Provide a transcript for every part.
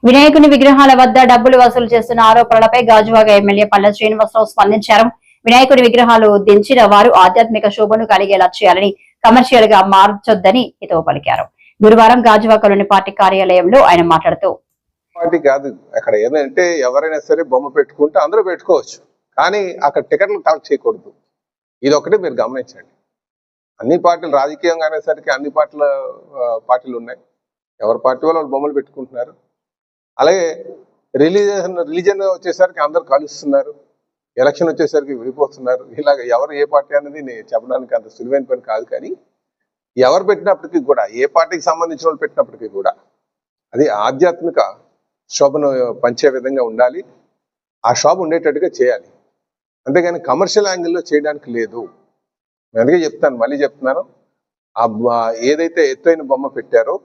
వినాయకుని విగ్రహాల వద్ద డబ్బులు వసూలు చేస్తున్న ఆరోపణలపై గాజువాక ఎమ్మెల్యే పల్లె శ్రీనివాసరావు స్పందించారు. వినాయకుని విగ్రహాలు దించిన వారు ఆధ్యాత్మిక శోభను కలిగేలా చేయాలని, కమర్షియల్ గా మార్చొద్దని హితవు పలికారు. గురువారం గాజువాకలోని పార్టీ కార్యాలయంలో ఆయన మాట్లాడుతూ, పార్టీ కాదు, అక్కడ ఏంటంటే ఎవరైనా సరే బొమ్మ పెట్టుకుంటే అందరూ పెట్టుకోవచ్చు, కానీ అక్కడ టికెట్లు కలెక్ట్ చేయకూడదు. ఇది ఒకటి మీరు గమనించండి. అన్ని పార్టీలు రాజకీయంగా అనేసరికి అన్ని పార్టీలు ఉన్నాయి. ఎవరి పార్టీ వాళ్ళు బొమ్మలు పెట్టుకుంటున్నారు. అలాగే రిలీజన్ వచ్చేసరికి అందరూ కలుస్తున్నారు, ఎలక్షన్ వచ్చేసరికి విడిపోతున్నారు. ఇలాగ ఎవరు ఏ పార్టీ అనేది నేను చెప్పడానికి అంత సులువైన పని కాదు. కానీ ఎవరు పెట్టినప్పటికీ కూడా, ఏ పార్టీకి సంబంధించిన వాళ్ళు పెట్టినప్పటికీ కూడా అది ఆధ్యాత్మిక శోభను పంచే విధంగా ఉండాలి. ఆ శోభ ఉండేటట్టుగా చేయాలి. అంతేగాని కమర్షియల్ యాంగిల్లో చేయడానికి లేదు. అందుకే చెప్తాను, మళ్ళీ చెప్తున్నాను, ఏదైతే ఎత్తైన బొమ్మ పెట్టారో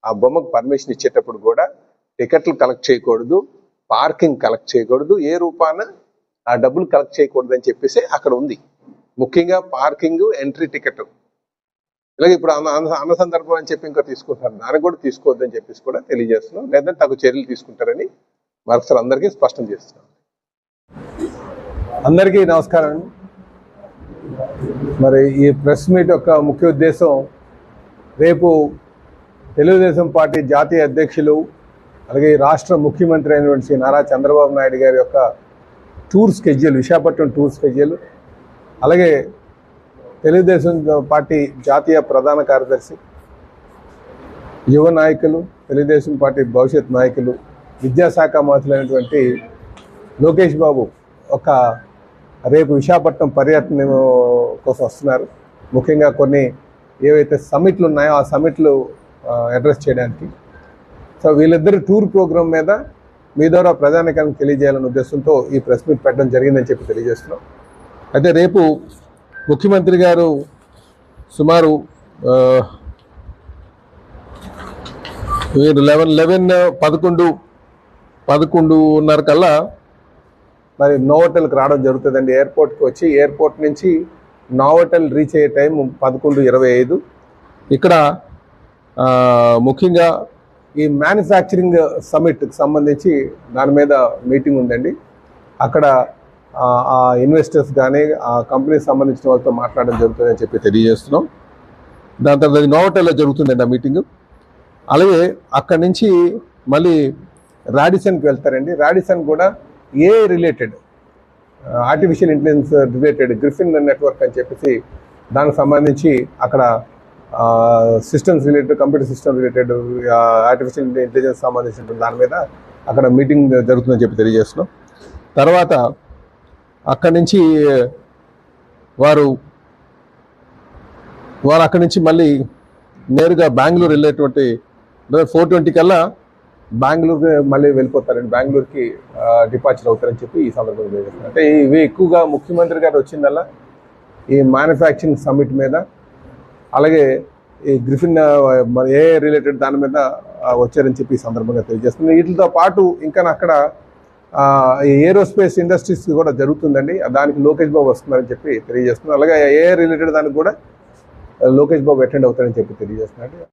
ఆ బొమ్మకు పర్మిషన్ ఇచ్చేటప్పుడు కూడా టికెట్లు కలెక్ట్ చేయకూడదు, పార్కింగ్ కలెక్ట్ చేయకూడదు, ఏ రూపాన ఆ డబ్బులు కలెక్ట్ చేయకూడదు అని చెప్పేసి అక్కడ ఉంది. ముఖ్యంగా పార్కింగ్, ఎంట్రీ టికెట్. ఇలాగే ఇప్పుడు అన్న సందర్భం అని చెప్పి ఇంకా తీసుకుంటారు, దానికి కూడా తీసుకోవద్దని చెప్పేసి కూడా తెలియజేస్తున్నాం. లేదంటే తగు చర్యలు తీసుకుంటారని మరొకసారి అందరికీ స్పష్టం చేస్తున్నాం. అందరికీ నమస్కారం అండి. మరి ఈ ప్రెస్ మీట్ యొక్క ముఖ్య ఉద్దేశం, రేపు తెలుగుదేశం పార్టీ జాతీయ అధ్యక్షులు అలాగే రాష్ట్ర ముఖ్యమంత్రి అయినటువంటి శ్రీ నారా చంద్రబాబు నాయుడు గారి యొక్క tour schedule, Visakhapatnam tour schedule, అలాగే తెలుగుదేశం పార్టీ జాతీయ ప్రధాన కార్యదర్శి, యువ నాయకులు, తెలుగుదేశం పార్టీ భవిష్యత్ నాయకులు, విద్యాశాఖ మంత్రులైనటువంటి లోకేష్ బాబు రేపు విశాఖపట్నం పర్యటన కోసం వస్తున్నారు. ముఖ్యంగా కొన్ని ఏవైతే సమిట్లు ఉన్నాయో ఆ సమిట్లు అడ్రస్ చేయడానికి. సో వీళ్ళిద్దరు టూర్ ప్రోగ్రాం మీద మీ ద్వారా ప్రజానికానికి తెలియజేయాలనే ఉద్దేశంతో ఈ ప్రెస్ మీట్ పెట్టడం జరిగిందని చెప్పి తెలియజేస్తున్నాం. అయితే రేపు ముఖ్యమంత్రి గారు సుమారు 11:30 కల్లా మరి నోవోటల్కి రావడం జరుగుతుందండి. ఎయిర్పోర్ట్కి వచ్చి ఎయిర్పోర్ట్ నుంచి నోవోటల్ రీచ్ అయ్యే టైం 11:25. ఇక్కడ ముఖ్యంగా ఈ మ్యానుఫ్యాక్చరింగ్ సమిట్కి సంబంధించి దాని మీద మీటింగ్ ఉందండి. అక్కడ ఆ ఇన్వెస్టర్స్ కానీ ఆ కంపెనీకి సంబంధించిన వాళ్ళతో మాట్లాడడం జరుగుతుందని చెప్పి తెలియజేస్తున్నాం. దాని తర్వాత నోవోటల్లో జరుగుతుందండి ఆ మీటింగు. అలాగే అక్కడి నుంచి మళ్ళీ రాడిసన్కి వెళ్తారండి. రాడిసన్ కూడా related, artificial intelligence related Griffin network అని చెప్పేసి దానికి సంబంధించి అక్కడ systems related, computer system related, artificial intelligence సంబంధించిన దాని మీద అక్కడ మీటింగ్ జరుగుతుందని చెప్పి తెలియజేస్తున్నాం. తర్వాత అక్కడి నుంచి వారు అక్కడి నుంచి మళ్ళీ నేరుగా బెంగళూరు వెళ్ళేటువంటి 4:20 కల్లా బెంగళూరుకి మళ్ళీ వెళ్ళిపోతారండి. బెంగళూరుకి డిపార్చర్ అవుతారని చెప్పి ఈ సందర్భంగా తెలియజేస్తున్నారు. అంటే ఇవి ఎక్కువగా ముఖ్యమంత్రి గారు వచ్చిందల్లా ఈ మ్యానుఫ్యాక్చరింగ్ సమ్మిట్ మీద, అలాగే ఈ గ్రిఫిన్ రిలేటెడ్ దాని మీద వచ్చారని చెప్పి ఈ సందర్భంగా తెలియజేస్తుంది. వీటితో పాటు ఇంకా అక్కడ ఏరోస్పేస్ ఇండస్ట్రీస్ కూడా జరుగుతుందండి. దానికి లోకేష్ బాబు వస్తున్నారని చెప్పి తెలియజేస్తున్నారు. అలాగే రిలేటెడ్ దానికి కూడా లోకేష్ బాబు అటెండ్ అవుతారని చెప్పి తెలియజేస్తున్నారు.